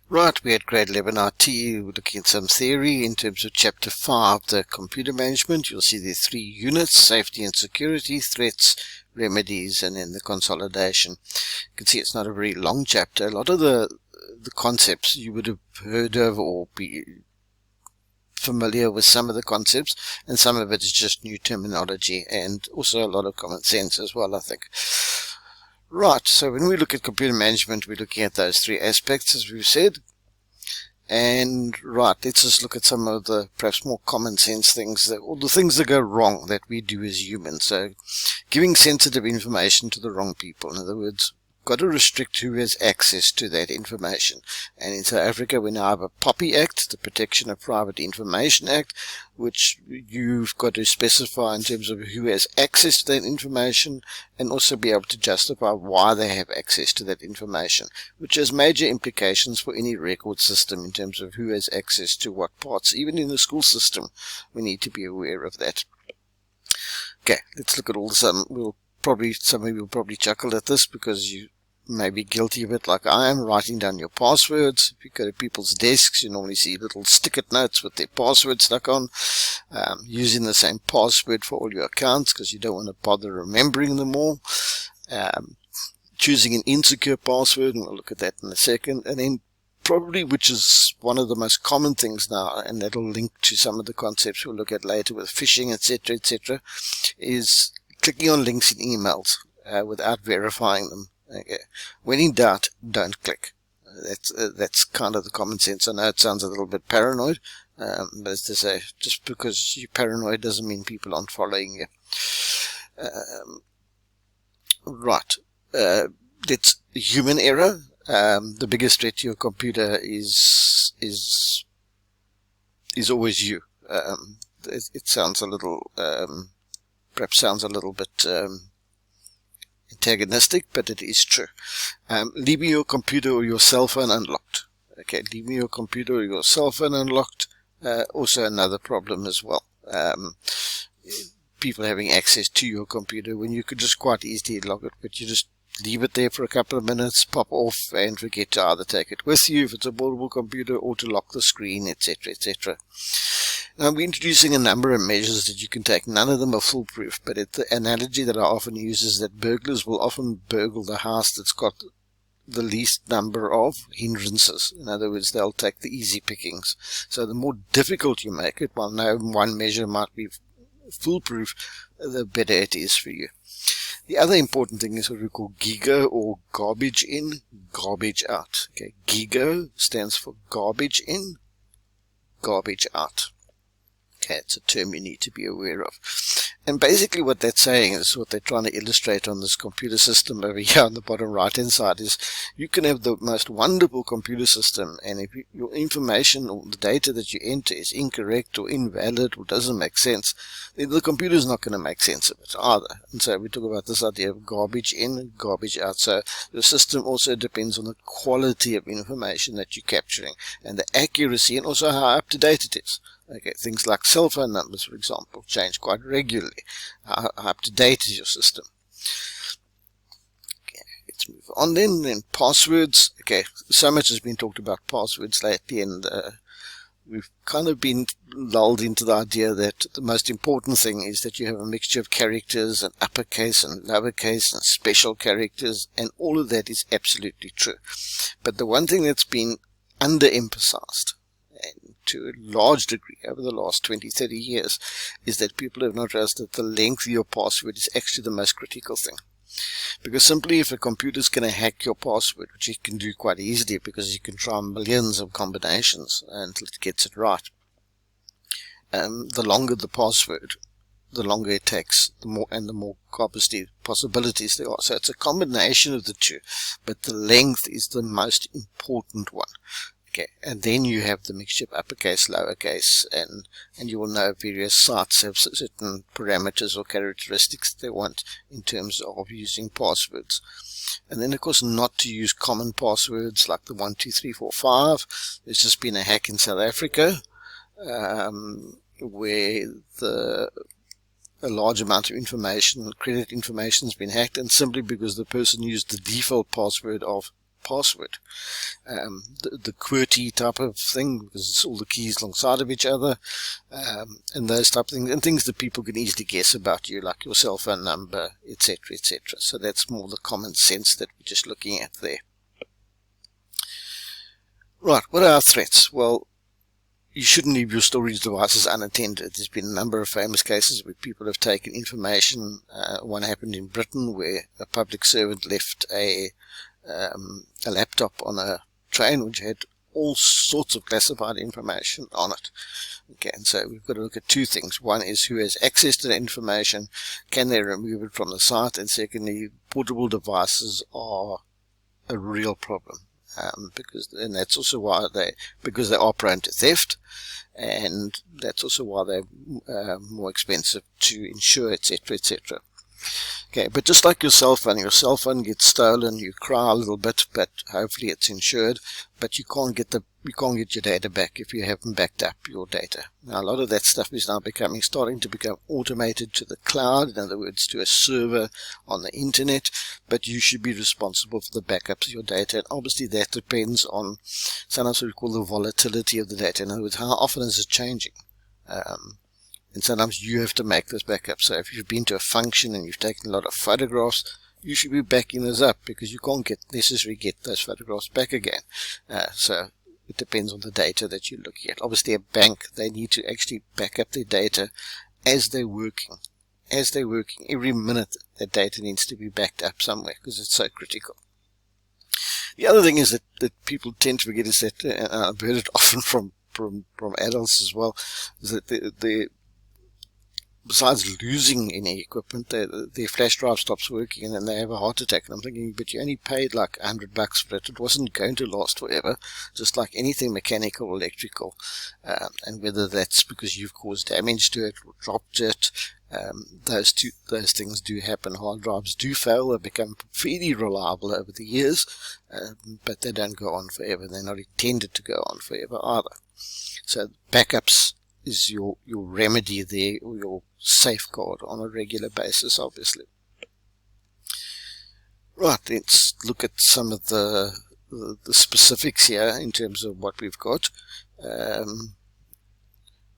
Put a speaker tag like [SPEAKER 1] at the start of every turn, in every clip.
[SPEAKER 1] Right, we had grade 11 IT, looking at some theory in terms of chapter 5, the computer management. You'll see there's 3 units: safety and security, threats, remedies, and then the consolidation. You can see it's not a very long chapter. A lot of the concepts you would have heard of or be familiar with some of the concepts, and some of it is just new terminology and also a lot of common sense as well, I think. Right, so when we look at computer management, we're looking at those 3 aspects, as we've said. And right, let's just look at some of the perhaps more common sense things, or the things that go wrong that we do as humans. So, giving sensitive information to the wrong people. In other words, got to restrict who has access to that information. And in South Africa, we now have a POPI Act, the Protection of Private Information Act, which you've got to specify in terms of who has access to that information, and also be able to justify why they have access to that information, which has major implications for any record system in terms of who has access to what parts. Even in the school system, we need to be aware of that. Okay, let's look at all some. Some of you will probably chuckle at this because you may be guilty of it like I am, writing down your passwords. If you go to people's desks, you normally see little stick-it notes with their passwords stuck on, using the same password for all your accounts because you don't want to bother remembering them all, choosing an insecure password, and we'll look at that in a second. And then probably, which is one of the most common things now, and that'll link to some of the concepts we'll look at later with phishing, etc., is clicking on links in emails without verifying them. Okay. When in doubt, don't click. That's kind of the common sense. I know it sounds a little bit paranoid, but as they say, just because you're paranoid doesn't mean people aren't following you. Right. It's human error. The biggest threat to your computer is always you. It sounds a little, perhaps sounds a little bit antagonistic, but it is true. Leaving your computer or your cell phone unlocked. Okay, leaving your computer or your cell phone unlocked, also another problem as well. People having access to your computer when you could just quite easily lock it, but you just leave it there for a couple of minutes, pop off, and forget to either take it with you if it's a portable computer, or to lock the screen, etc., etc. Now, we're introducing a number of measures that you can take. None of them are foolproof, but the analogy that I often use is that burglars will often burgle the house that's got the least number of hindrances. In other words, they'll take the easy pickings. So the more difficult you make it, while no one measure might be foolproof, the better it is for you. The other important thing is what we call GIGO, or garbage in, garbage out. Okay, GIGO stands for garbage in, garbage out. Okay, it's a term you need to be aware of. And basically what that's saying is, what they're trying to illustrate on this computer system over here on the bottom right hand side, is you can have the most wonderful computer system, and if your information or the data that you enter is incorrect or invalid or doesn't make sense, then the computer is not going to make sense of it either. And so we talk about this idea of garbage in and garbage out. So the system also depends on the quality of information that you're capturing and the accuracy, and also how up to date it is. Okay, things like cell phone numbers, for example, change quite regularly. How up to date is your system? Okay, let's move on then. Then passwords. Okay, so much has been talked about passwords lately, and we've kind of been lulled into the idea that the most important thing is that you have a mixture of characters and uppercase and lowercase and special characters, and all of that is absolutely true. But the one thing that's been underemphasized, and to a large degree over the last 20-30 years, is that people have not realized that the length of your password is actually the most critical thing. Because simply, if a computer is going to hack your password, which it can do quite easily because you can try millions of combinations until it gets it right, the longer the password, the longer it takes, the more possibilities there are. So it's a combination of the two, but the length is the most important one. Okay, and then you have the mixture of uppercase, lowercase, and you will know various sites have certain parameters or characteristics they want in terms of using passwords. And then, of course, not to use common passwords like the 12345. There's just been a hack in South Africa where a large amount of information, credit information, has been hacked, and simply because the person used the default password of password. The QWERTY type of thing, because it's all the keys alongside of each other, and those type of things, and things that people can easily guess about you, like your cell phone number, etc., etc. So that's more the common sense that we're just looking at there. Right, what are our threats? Well, you shouldn't leave your storage devices unattended. There's been a number of famous cases where people have taken information. One happened in Britain where a public servant left a laptop on a train which had all sorts of classified information on it. Okay, and so we've got to look at two things. One is who has access to the information, can they remove it from the site, and secondly, portable devices are a real problem. And that's also why because they are prone to theft, and that's also why they're more expensive to insure, etc., etc. Okay, but just like your cell phone gets stolen, you cry a little bit, but hopefully it's insured. But you can't get your data back if you haven't backed up your data. Now, a lot of that stuff is now starting to become automated to the cloud, in other words, to a server on the internet. But you should be responsible for the backups of your data, and obviously that depends on sometimes what we call the volatility of the data. In other words, how often is it changing? And sometimes you have to make those backups. So if you've been to a function and you've taken a lot of photographs, you should be backing those up, because you can't necessarily get those photographs back again. So it depends on the data that you're looking at. Obviously, a bank, they need to actually back up their data as they're working. Every minute that data needs to be backed up somewhere, because it's so critical. The other thing is that people tend to forget is that, and I've heard it often from adults as well, is that besides losing any equipment, their flash drive stops working and then they have a heart attack. And I'm thinking, but you only paid like $100 for it. It wasn't going to last forever, just like anything mechanical or electrical. And whether that's because you've caused damage to it or dropped it, those things do happen. Hard drives do fail. They become fairly reliable over the years, but they don't go on forever. They're not intended to go on forever either. So backups is your remedy there, or your safeguard on a regular basis, obviously. Right, let's look at some of the specifics here in terms of what we've got.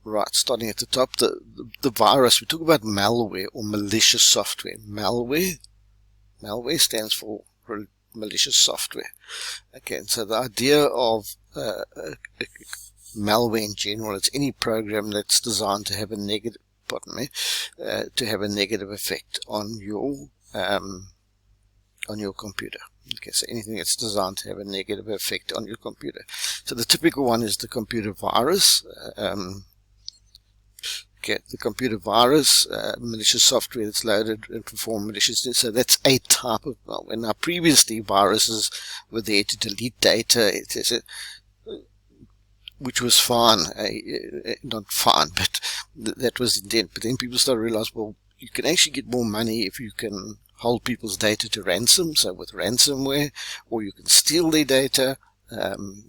[SPEAKER 1] Right, starting at the top, the virus. We talk about malware or malicious software. Malware stands for malicious software. Okay, and so the idea of malware in general, it's any program that's designed to have a negative, effect on your computer. Okay, so anything that's designed to have a negative effect on your computer. So the typical one is the computer virus. Okay, the computer virus, malicious software that's loaded and perform malicious. So that's a type of malware. Now, previously, viruses were there to delete data, which was fine, not fine, but that was the intent. But then people started to realize, well, you can actually get more money if you can hold people's data to ransom, so with ransomware, or you can steal their data.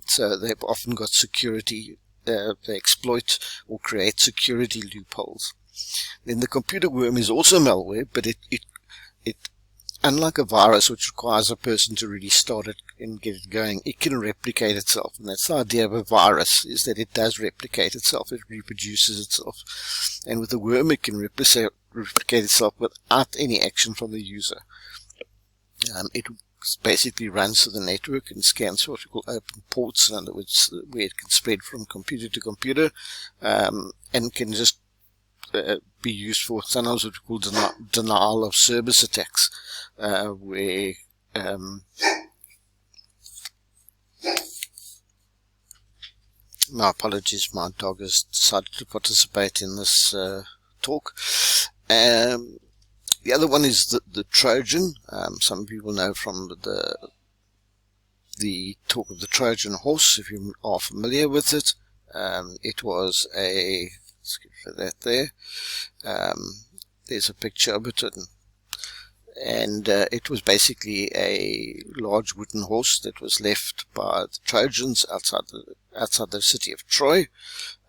[SPEAKER 1] So they've often got security, they exploit or create security loopholes. Then the computer worm is also malware, but it unlike a virus, which requires a person to really start it and get it going, it can replicate itself. And that's the idea of a virus, is that it does replicate itself. It reproduces itself. And with a worm, it can replicate itself without any action from the user. It basically runs through the network and scans what we call open ports, in other words, where it can spread from computer to computer, and can just be used for sometimes what we call denial of service attacks, where my apologies, my dog has decided to participate in this talk. The other one is the Trojan. Some people know from the talk of the Trojan horse, if you are familiar with it. It was a, let's get rid of that there. There's a picture of it, and it was basically a large wooden horse that was left by the Trojans outside the city of Troy,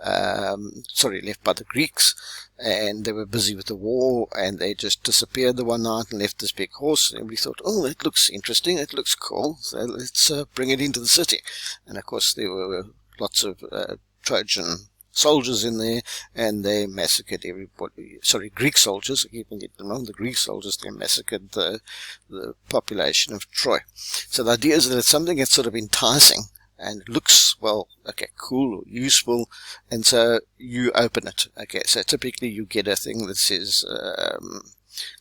[SPEAKER 1] left by the Greeks, and they were busy with the war, and they just disappeared the one night and left this big horse, and everybody thought, oh, that looks interesting, it looks cool, so let's bring it into the city. And of course there were lots of Trojan soldiers in there, and they massacred everybody. Greek soldiers, I keep getting them wrong, the Greek soldiers, they massacred the population of Troy. So the idea is that it's something that's sort of enticing, and looks, well, okay, cool or useful, and so you open it. Okay, so typically you get a thing that says,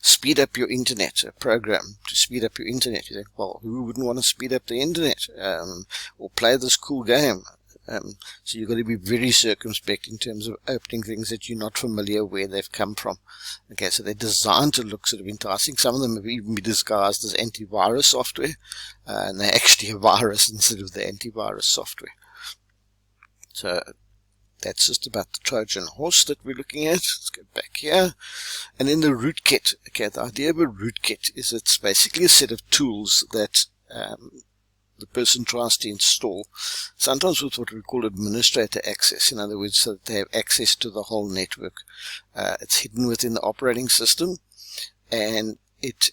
[SPEAKER 1] speed up your internet, a program to speed up your internet. You think, well, who wouldn't want to speed up the internet, or play this cool game? So you've got to be very circumspect in terms of opening things that you're not familiar where they've come from. Okay, so they're designed to look sort of enticing. Some of them have even been disguised as antivirus software, and they're actually a virus instead of the antivirus software. So that's just about the Trojan horse that we're looking at. Let's go back here. And then the rootkit. Okay, the idea of a rootkit is it's basically a set of tools that the person tries to install, sometimes with what we call administrator access. In other words, so that they have access to the whole network. It's hidden within the operating system, and it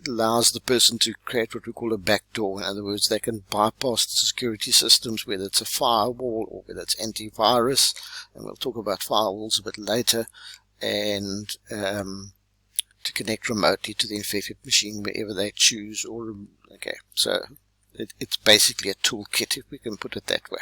[SPEAKER 1] allows the person to create what we call a backdoor. In other words, they can bypass the security systems, whether it's a firewall or whether it's antivirus, and we'll talk about firewalls a bit later, and to connect remotely to the infected machine wherever they choose. Or okay, so it's basically a toolkit, if we can put it that way.